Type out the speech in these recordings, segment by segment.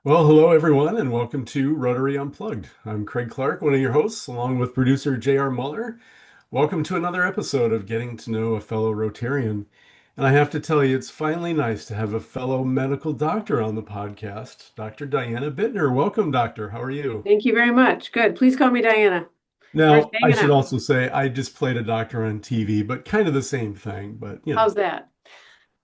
Well, hello everyone, and welcome to Rotary Unplugged. I'm Craig Clark, one of your hosts, along with producer J.R. Muller. Welcome to another episode of Getting to Know a Fellow Rotarian. And I have to tell you, it's finally nice to have a fellow medical doctor on the podcast, Dr. Diana Bitner. Welcome, doctor. How are you? Thank you very much. Good. Please call me Diana. We're Now, I hanging should out. also say I just played a doctor on TV, but kind of the same thing. But, How's that?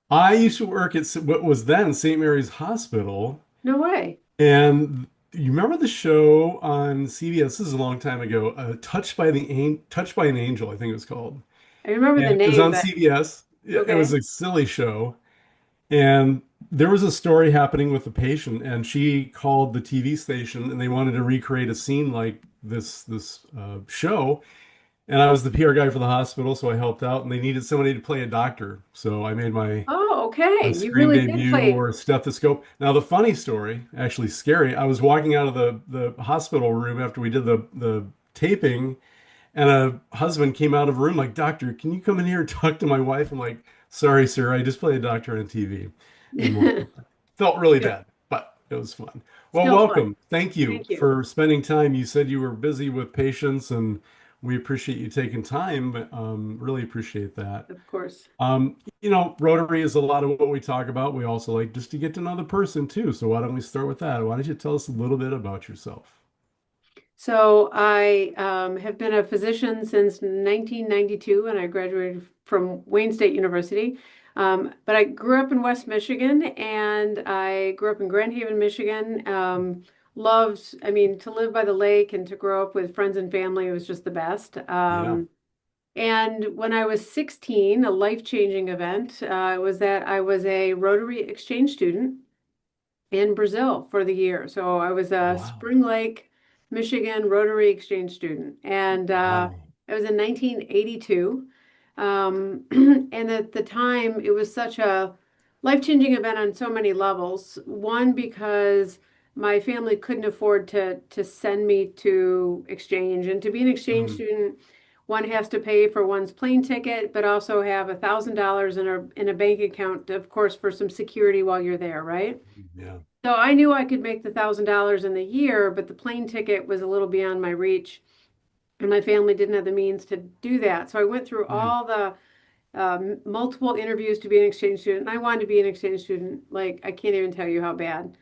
I used to work at what was then St. Mary's Hospital. No way. And you remember the show on CBS? This is a long time ago. Touched by an Angel, I think it was called. I remember the And it was name, on but CBS. It was okay. a silly show, and there was a story happening with the patient, and she called the TV station, and they wanted to recreate a scene like this show. And I was the PR guy for the hospital, so I helped out, and they needed somebody to play a doctor. So I made my Oh, okay. You screen really did debut play. or a stethoscope. Now, the funny story, actually scary, I was walking out of the hospital room after we did the taping, and a husband came out of a room like, Doctor, can you come in here and talk to my wife? I'm like, sorry, sir, I just played a doctor on TV. And felt really bad, but it was fun. Well, Still fun. welcome. Thank you Thank you. for spending time. You said you were busy with patients, and we appreciate you taking time, but really appreciate that. Of course. Rotary is a lot of what we talk about. We also like just to get to know the person too. So why don't we start with that? Why don't you tell us a little bit about yourself? So I have been a physician since 1992, and I graduated from Wayne State University. But I grew up in West Michigan, and I grew up in Grand Haven, Michigan. Loved, I mean, to live by the lake and to grow up with friends and family was just the best. Yeah. And when I was 16, a life-changing event was that I was a Rotary exchange student in Brazil for the year. So I was a Wow. Spring Lake, Michigan Rotary exchange student, and Wow. it was in 1982. And at the time, it was such a life-changing event on so many levels. One, because my family couldn't afford to send me to exchange, and to be an exchange Mm, student, one has to pay for one's plane ticket, but also have $1,000 in a bank account, of course, for some security while you're there, right? yeah. So I knew I could make the $1,000 in the year, but the plane ticket was a little beyond my reach, and my family didn't have the means to do that. So I went through Mm. all the multiple interviews to be an exchange student, and I wanted to be an exchange student. Like, I can't even tell you how bad.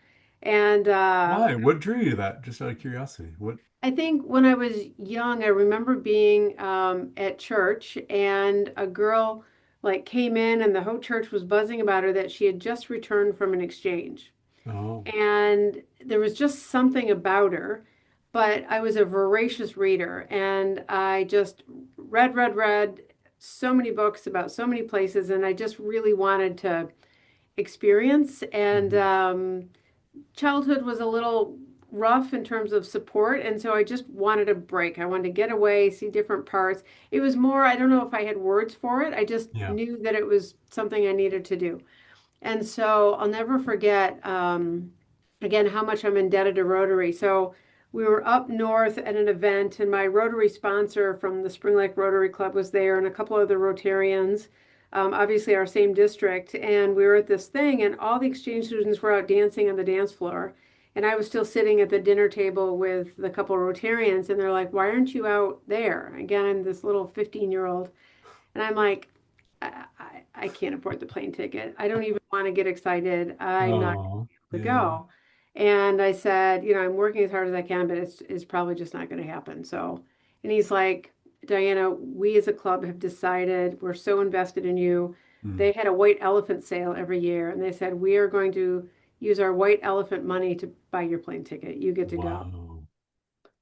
And Why? What drew you to that? Just out of curiosity. What? I think when I was young, I remember being at church, and a girl like came in, and the whole church was buzzing about her that she had just returned from an exchange. Oh. And there was just something about her. But I was a voracious reader, and I just read so many books about so many places, and I just really wanted to experience. And Mhm. childhood was a little rough in terms of support, and so I just wanted a break. I wanted to get away, see different parts. It was more, I don't know if I had words for it. I just Yeah. knew that it was something I needed to do. And so I'll never forget, again, how much I'm indebted to Rotary. So we were up north at an event, and my Rotary sponsor from the Spring Lake Rotary Club was there, and a couple other Rotarians, obviously our same district. And we were at this thing, and all the exchange students were out dancing on the dance floor. And I was still sitting at the dinner table with the couple of Rotarians, and they're like, "Why aren't you out there?" Again, I'm this little 15-year-old. And I'm like, I can't afford the plane ticket. I don't even want to get excited. I'm not going to Oh, be able to yeah. go. And I said, I'm working as hard as I can, but it's probably just not going to happen. So, and he's like, Diana, we as a club have decided we're so invested in you. Mm. They had a white elephant sale every year, and they said, we are going to use our white elephant money to buy your plane ticket. You get to go. Wow.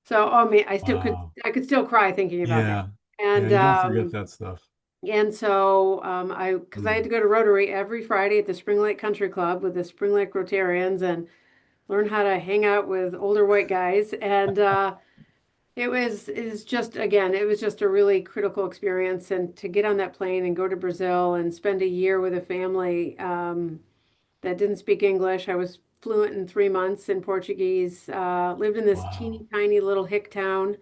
So, oh man, Wow. I could still cry thinking about that. Yeah. Yeah, And you don't forget that stuff. because I had Mm. to go to Rotary every Friday at the Spring Lake Country Club with the Spring Lake Rotarians and learn how to hang out with older white guys. And it was just a really critical experience. And to get on that plane and go to Brazil and spend a year with a family that didn't speak English. I was fluent in 3 months in Portuguese. Lived in this Wow. teeny tiny little hick town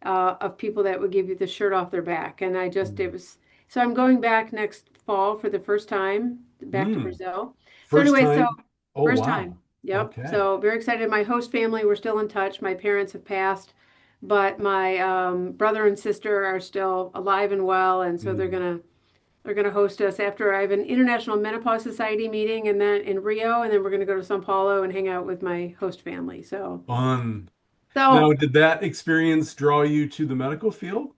of people that would give you the shirt off their back. And it Mm. was, so I'm going back next fall for the first time back to Mm. Brazil. So First anyway, so time. Oh, first wow. time. Yep. Okay. So very excited. My host family, we're still in touch. My parents have passed, but my brother and sister are still alive and well, and so Mm. they're gonna host us after I have an International Menopause Society meeting, and then in Rio, and then we're gonna go to São Paulo and hang out with my host family. Fun. Now, So did that experience draw you to the medical field?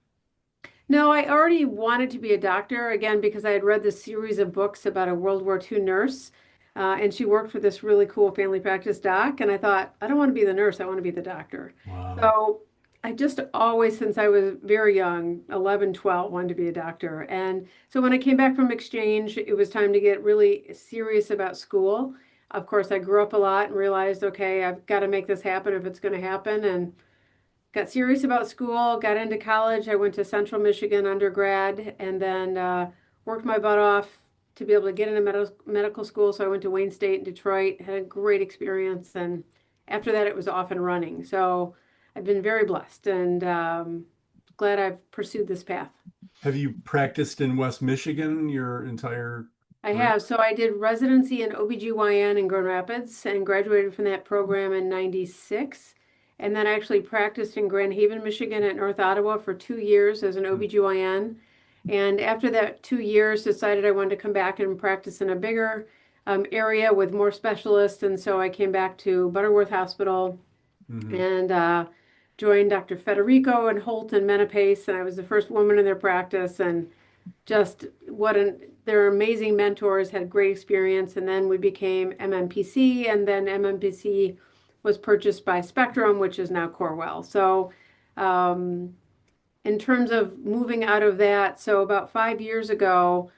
no, I already wanted to be a doctor again because I had read this series of books about a World War II nurse, and she worked for this really cool family practice doc. And I thought, I don't want to be the nurse, I want to be the doctor. Wow. So I just always, since I was very young, 11, 12, wanted to be a doctor. And so when I came back from exchange, it was time to get really serious about school. Of course, I grew up a lot and realized, okay, I've got to make this happen if it's going to happen. And got serious about school, got into college. I went to Central Michigan undergrad and then worked my butt off to be able to get into medical school. So I went to Wayne State in Detroit, had a great experience. And after that, it was off and running. So I've been very blessed and glad I've pursued this path. Have you practiced in West Michigan your entire I career? have. So I did residency in OBGYN in Grand Rapids and graduated from that program in 96. And then I actually practiced in Grand Haven, Michigan at North Ottawa for 2 years as an Mm. OBGYN. And after that 2 years, decided I wanted to come back and practice in a bigger area with more specialists. And so I came back to Butterworth Hospital Mhm. and joined Dr. Federico and Holt and Menopause. And I was the first woman in their practice. And just what an they're amazing mentors, had great experience, and then we became MMPC, and then MMPC was purchased by Spectrum, which is now Corewell. So um, in terms of moving out of that, so about 5 years ago,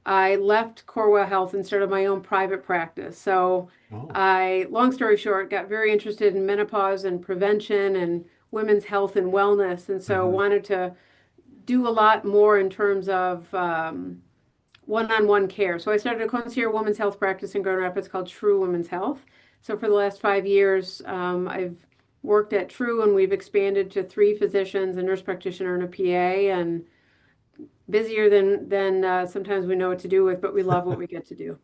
I left Corewell Health and started my own private practice. So Oh. I, long story short, got very interested in menopause and prevention and women's health and wellness, and so Mhm. wanted to do a lot more in terms of one-on-one care. So I started a concierge women's health practice in Grand Rapids called True Women's Health. So for the last 5 years, I've worked at True, and we've expanded to three physicians, a nurse practitioner, and a PA, and busier than sometimes we know what to do with, but we love what we get to do.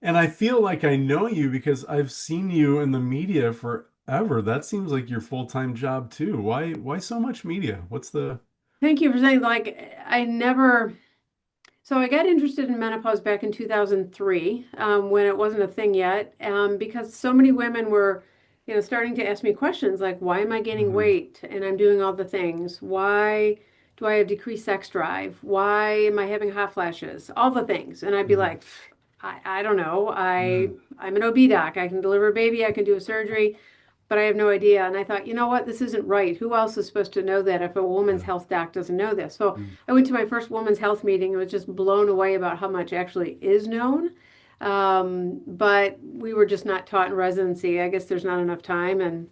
And I feel like I know you because I've seen you in the media forever. That seems like your full-time job too. Why so much media? What's the Thank you for saying, like, I never. So I got interested in menopause back in 2003, when it wasn't a thing yet, because so many women were, starting to ask me questions like, why am I gaining Mhm. weight and I'm doing all the things? Why do I have decreased sex drive? Why am I having hot flashes? All the things. And I'd be Mhm. like, I don't know. Mhm. I'm an OB doc. I can deliver a baby. I can do a surgery, but I have no idea. And I thought, you know what? This isn't right. Who else is supposed to know that if a woman's Yeah. health doc doesn't know this? So Mhm. I went to my first women's health meeting and was just blown away about how much actually is known. But we were just not taught in residency. I guess there's not enough time. And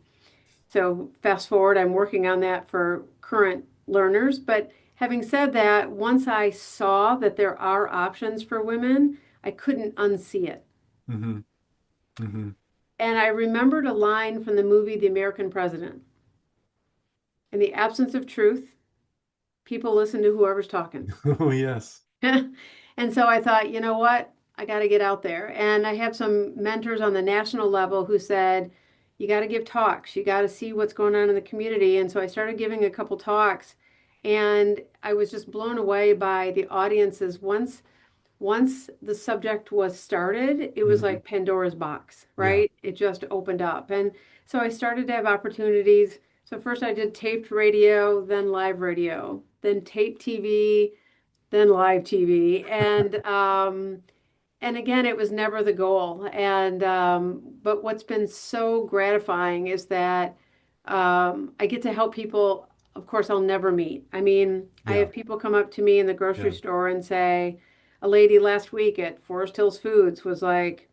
so fast forward, I'm working on that for current learners. But having said that, once I saw that there are options for women, I couldn't unsee it. Mhm. Mhm. And I remembered a line from the movie The American President. In the absence of truth, people listen to whoever's talking. Oh yes. And so I thought, you know what? I got to get out there. And I have some mentors on the national level who said, you got to give talks. You got to see what's going on in the community. And so I started giving a couple talks, and I was just blown away by the audiences. Once the subject was started, it was Mhm. like Pandora's box, Yeah. right? It just opened up. And so I started to have opportunities. So first I did taped radio, then live radio, then taped TV, then live TV. And again, it was never the goal. And but what's been so gratifying is that I get to help people. Of course, I'll never meet. I mean, I Yeah. have people come up to me in the grocery Yeah. store and say, a lady last week at Forest Hills Foods was like,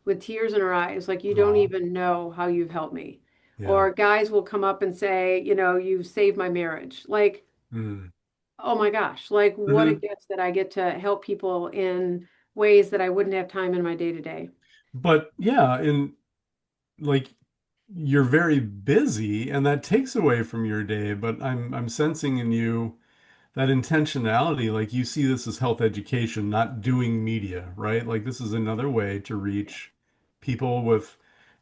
with tears in her eyes, like, you don't Aw. even know how you've helped me. Yeah. Or guys will come up and say, you've saved my marriage. Like, Mm. oh my gosh, like what a Mhm. gift that I get to help people in ways that I wouldn't have time in my day to day. But yeah, and like you're very busy and that takes away from your day, but I'm sensing in you that intentionality, like you see this as health education, not doing media, right? Like this is another way to reach people with,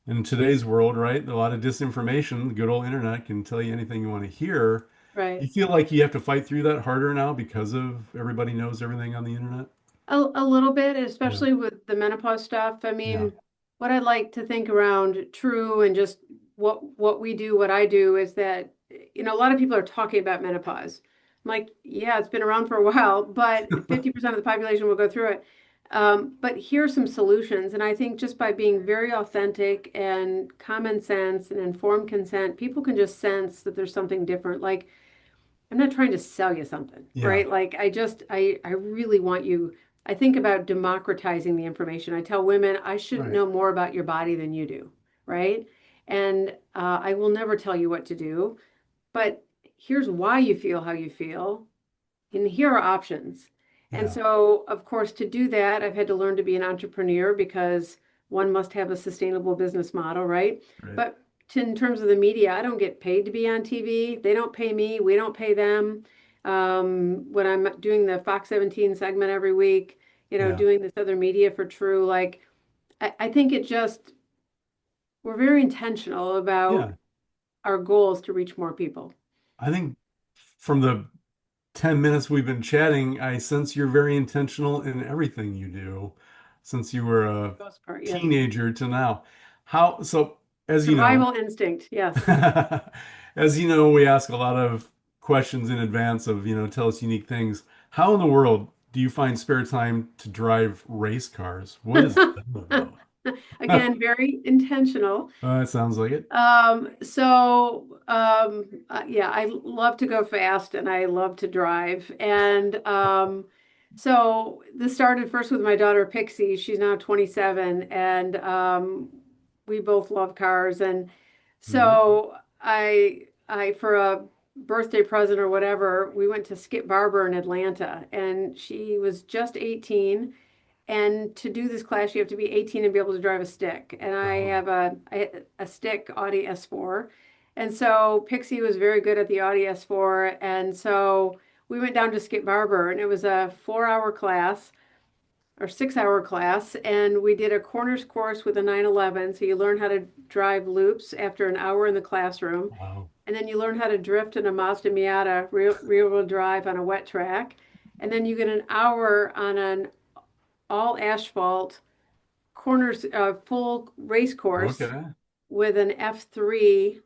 in today's world, right? A lot of disinformation. The good old internet can tell you anything you want to hear. Right. You feel like you have to fight through that harder now because of everybody knows everything on the internet? A little bit, Yeah. especially with the menopause stuff. I Yeah. mean, what I'd like to think around true and just what we do, what I do is that, a lot of people are talking about menopause. I'm like, yeah, it's been around for a while, but 50% of the population will go through it. But here's some solutions. And I think just by being very authentic and common sense and informed consent, people can just sense that there's something different. Like, I'm not trying to sell you something, Yeah. right? Like I really want you. I think about democratizing the information. I tell women I shouldn't Right. know more about your body than you do, right? And I will never tell you what to do, but here's why you feel how you feel, and here are options. And Yeah. so, of course, to do that, I've had to learn to be an entrepreneur because one must have a sustainable business model, right? Right. But in terms of the media, I don't get paid to be on TV. They don't pay me. We don't pay them. When I'm doing the Fox 17 segment every week, Yeah. doing this other media for True, like I think it just, we're very intentional about Yeah. our goals to reach more people. I think from the 10 minutes we've been chatting, I sense you're very intentional in everything you do since you were a Most part, yes. teenager to now. How, so as you know, Survival instinct, yes. as you know, we ask a lot of questions in advance of, tell us unique things. How in the world do you find spare time to drive race cars? What is that about? Again, very intentional. It sounds like it. Yeah, I love to go fast and I love to drive. And so this started first with my daughter Pixie. She's now 27, and we both love cars. And Yeah. so for a birthday present or whatever, we went to Skip Barber in Atlanta, and she was just 18. And to do this class, you have to be 18 and be able to drive a stick. And I Oh, have a stick Audi S4. And so Pixie was very good at the Audi S4. And so we went down to Skip Barber, and it was a 4 hour class or 6 hour class. And we did a corners course with a 911. So you learn how to drive loops after an hour in the classroom. wow. And then you learn how to drift in a Mazda Miata rear wheel drive on a wet track. And then you get an hour on an all asphalt corners, full race course Okay. with an F3,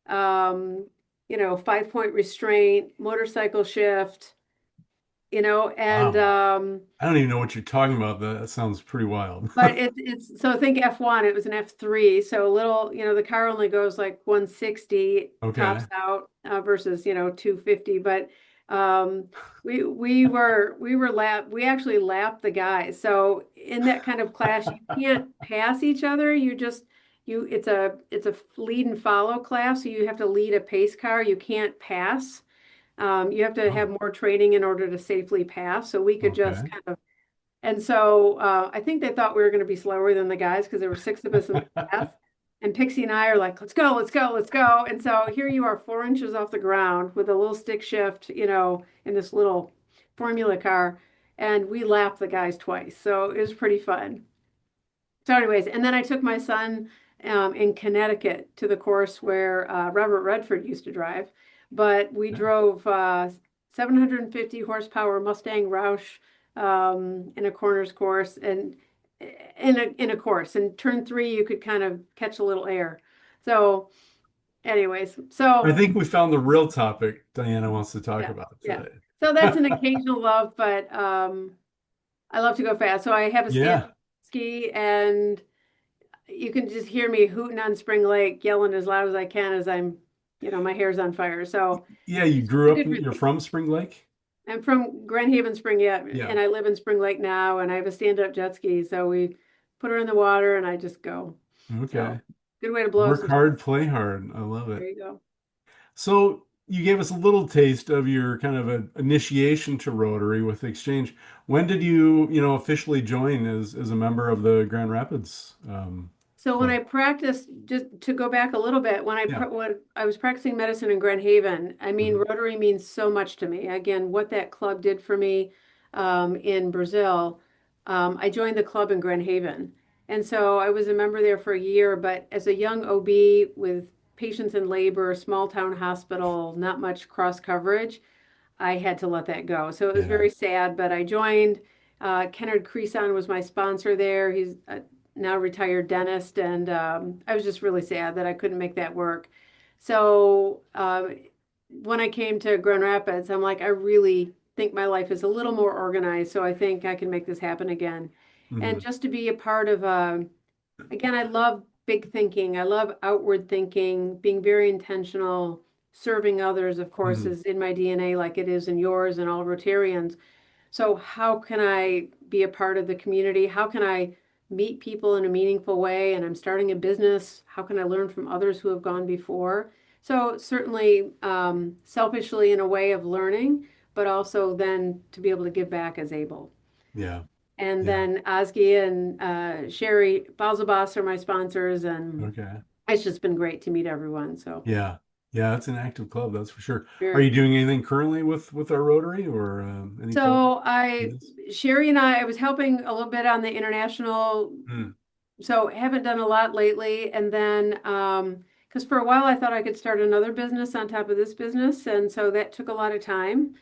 5 point restraint, motorcycle shift, and Wow. I don't even know what you're talking about. That sounds pretty wild. but it's so think F1, it was an F3, so a little, the car only goes like 160 tops Okay. out versus 250, but um, we actually lapped the guys. So in that kind of class, you can't pass each other. It's a lead and follow class, so you have to lead a pace car. You can't pass. You have to have Oh, more training in order to safely pass. So we could just okay. kind of and so I think they thought we were going to be slower than the guys because there were six of us in the class. And Pixie and I are like, let's go, let's go, let's go. And so here you are 4 inches off the ground with a little stick shift, in this little formula car. And we lapped the guys twice. So it was pretty fun. So, anyways, and then I took my son in Connecticut to the course where Robert Redford used to drive. But we Yeah. drove 750 horsepower Mustang Roush in a corners course and in a course. And turn three, you could kind of catch a little air. So, anyways, I so think we found the real topic Diana wants to talk yeah, about yeah. today. So that's an occasional love, but I love to go fast. So I have a stand Yeah. ski, and you can just hear me hooting on Spring Lake, yelling as loud as I can as my hair's on fire. So Yeah, you it's just a grew up, good you're release. from Spring Lake? I'm from Grand Haven, Spring, yeah, Yeah. and I live in Spring Lake now, and I have a stand-up jet ski. So we put her in the water, and I just go. So Okay. good way to blow Work some steam. hard, play hard. I love There it. you go. So you gave us a little taste of your kind of a initiation to Rotary with the exchange. When did you, officially join as a member of the Grand Rapids So when Club? I practiced, just to go back a little bit, Yeah. when I was practicing medicine in Grand Haven, I mean, Mhm. Rotary means so much to me. Again, what that club did for me in Brazil, I joined the club in Grand Haven. And so I was a member there for a year, but as a young OB with patients in labor, small town hospital, not much cross coverage, I had to let that go. So it was Yeah. very sad, but I joined. Kennard Creason was my sponsor there. He's a now retired dentist, and I was just really sad that I couldn't make that work. So when I came to Grand Rapids, I'm like, I really think my life is a little more organized, so I think I can make this happen again. And Hmm. just to be a part of, again, I love big thinking. I love outward thinking, being very intentional. Serving others, of course, Hmm. is in my DNA like it is in yours and all Rotarians. So, how can I be a part of the community? How can I meet people in a meaningful way? And I'm starting a business. How can I learn from others who have gone before? So, certainly, selfishly in a way of learning, but also then to be able to give back as able. Yeah. And Yeah. then Ozgi and Sherry Baselbass are my sponsors, and Okay. it's just been great to meet everyone. So, Yeah. Yeah, it's an active club, that's for sure. Are very you cool. doing anything currently with our Rotary or any club? So Sherry and I was helping a little bit on the international, Mm. so haven't done a lot lately. And then, because for a while I thought I could start another business on top of this business, and so that took a lot of time.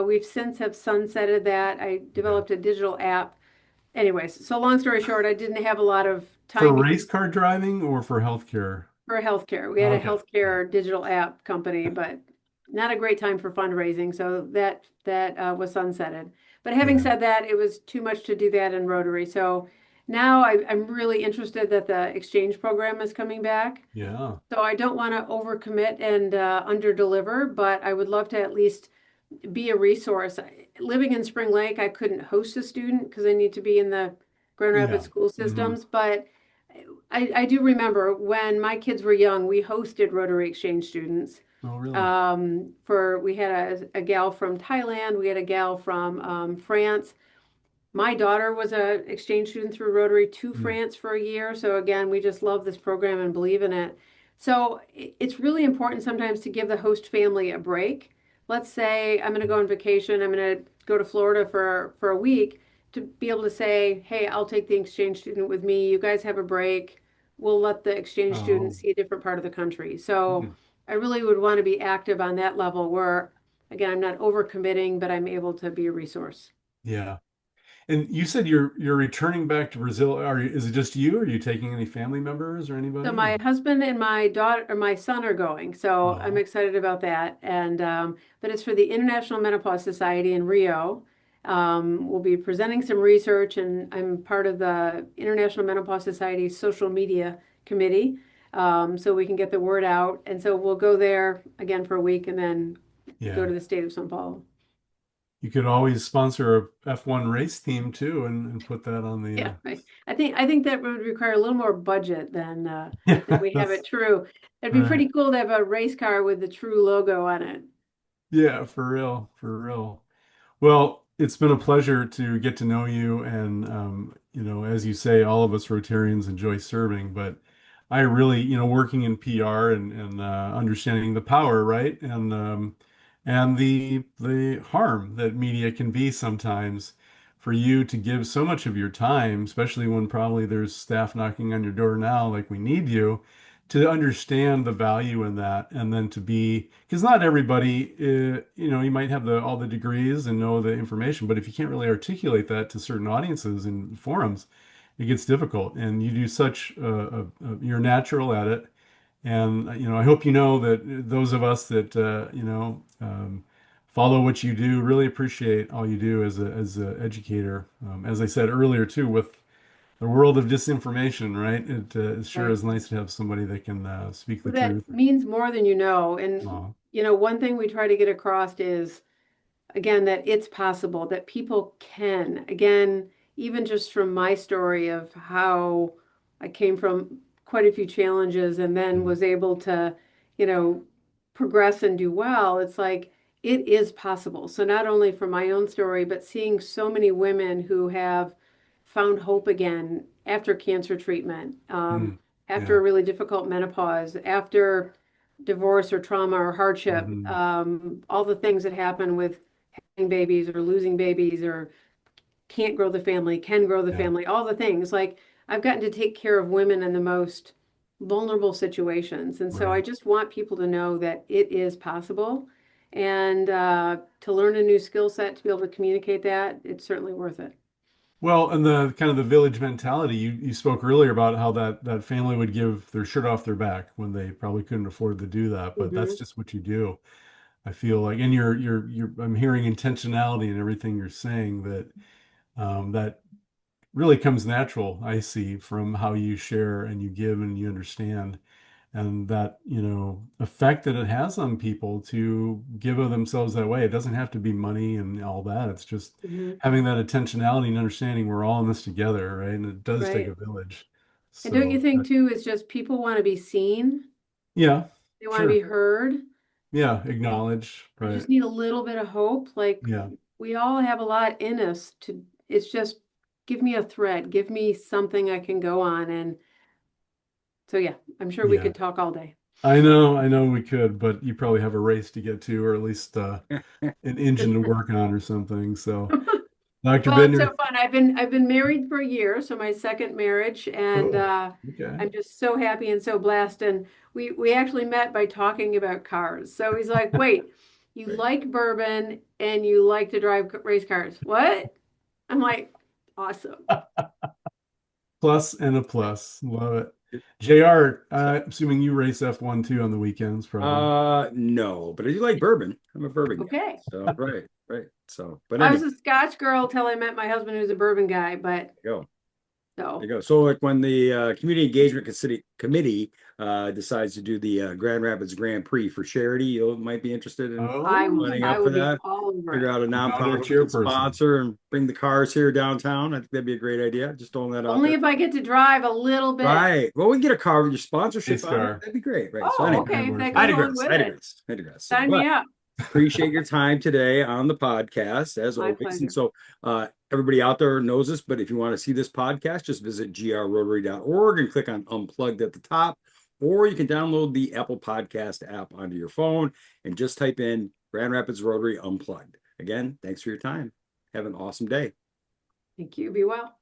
We've since have sunsetted that. I Okay. developed a digital app. Anyways, so long story short, I didn't have a lot of For time because race car driving or for healthcare? for healthcare. We had a Okay. Yeah. healthcare digital app company, but not a great time for fundraising, so that was sunsetted. But having Yeah. said that, it was too much to do that in Rotary. So now I'm really interested that the exchange program is coming back. Yeah. So I don't want to overcommit and underdeliver, but I would love to at least be a resource. Living in Spring Lake, I couldn't host a student because I need to be in the Grand Rapids Yeah. school Hmm. systems, but I do remember when my kids were young, we hosted Rotary Exchange students. Oh, really? For we had a gal from Thailand, we had a gal from France. My daughter was a exchange student through Rotary to Mm. France for a year. So again, we just love this program and believe in it. So it's really important sometimes to give the host family a break. Let's say I'm going to go on vacation. I'm going to go to Florida for a week to be able to say, "Hey, I'll take the exchange student with me. You guys have a break. We'll let the exchange student Oh. see a different part of the country." So Mm. I really would want to be active on that level where, again, I'm not overcommitting, but I'm able to be a resource. Yeah. And you said you're returning back to Brazil. Is it just you? Are you taking any family members or So anybody? my Or husband and my daughter or my son are going, so I'm oh, excited about that. And but it's for the International Menopause Society in Rio. We'll be presenting some research, and I'm part of the International Menopause Society social media committee, so we can get the word out. And so we'll go there again for a week, and then go yeah. to the state of São Paulo. You could always sponsor a F1 race team too and put that on the Yeah, right. I think that would require a little more budget yeah, than we have at that's True. It'd be right. pretty cool to have a race car with the True logo on it. Yeah, for real, for real. Well, it's been a pleasure to get to know you. And, as you say, all of us Rotarians enjoy serving, but I really, working in PR and understanding the power, right? And the harm that media can be sometimes for you to give so much of your time, especially when probably there's staff knocking on your door now, like we need you, to understand the value in that and then to be because not everybody you might have all the degrees and know the information, but if you can't really articulate that to certain audiences and forums, it gets difficult. And you do such you're natural at it. And I hope you know that those of us that follow what you do really appreciate all you do as a educator, as I said earlier too, with the world of disinformation, right? It sure Right. is nice to have somebody that can speak the Well, that truth. means more than you know. And, Aw. one thing we try to get across is, again, that it's possible, that people can. Again, even just from my story of how I came from quite a few challenges and then Mhm. was able to, you know, progress and do well, it's like it is possible. So not only from my own story, but seeing so many women who have found hope again after cancer treatment, Mm. after Yeah. a really difficult menopause, after divorce or trauma or hardship, Hmm. all the things that happen with babies or losing babies or can't grow the family, can grow the Yeah. family, all the things. Like I've gotten to take care of women in the most vulnerable situations. And so I Right. just want people to know that it is possible. And to learn a new skill set, to be able to communicate that, it's certainly worth it. Well, and the kind of the village mentality, you spoke earlier about how that family would give their shirt off their back when they probably couldn't afford to do that, but that's Hmm. just what you do. I feel like, and you're I'm hearing intentionality in everything you're saying that that really comes natural, I see, from how you share and you give and you understand, and that, effect that it has on people to give of themselves that way. It doesn't have to be money and all that. It's just Hmm. having that intentionality and understanding we're all in this together, right? And it does take a Right. village. And don't you So think too, it's just people want to be seen, yeah, they want to be sure. heard. Yeah, acknowledge, You right. just need a little bit of hope. Like Yeah, we all have a lot in us to, it's just give me a thread, give me something I can go on. And so, yeah, I'm sure we yeah. could talk all day. I know we could, but you probably have a race to get to, or at least an engine to work on or something. So, Dr. Well, it's so Bittner, fun. I've been married for a year, so my second marriage, and oh, okay. I'm just so happy and so blessed. And we actually met by talking about cars. So he's like, "Wait, you Right. like bourbon and you like to drive race cars? What?" I'm like, "Awesome." Plus and a plus. Love it. JR, So, assuming you race F1 too on the weekends, probably. no, but I do like bourbon. I'm a bourbon guy. Okay. So, right, right. So, but I was anyway, a Scotch girl till I met my husband, who's a bourbon guy. But there you go. There no, you go. So, like when the Community Engagement Committee decides to do the Grand Rapids Grand Prix for charity, you might be interested in signing I up for will be that. all over Figure it. out a I'm now their nonprofit we can chairperson. sponsor and bring the cars here downtown. I think that'd be a great idea. Just throwing that out Only there. if I get to drive a little bit. Right. Well, we can get a car with your sponsorship Race on it. car. That'd be great. Right. So Oh, anyway, Grand okay. If that Marshal. goes I along digress. with I it, digress. I digress. So, sign but me up. appreciate your time today on the podcast as My always. And pleasure. so everybody out there knows this, but if you want to see this podcast, just visit grrotary.org and click on unplugged at the top, or you can download the Apple Podcast app onto your phone and just type in Grand Rapids Rotary Unplugged. Again, thanks for your time. Have an awesome day. Thank you. Be well.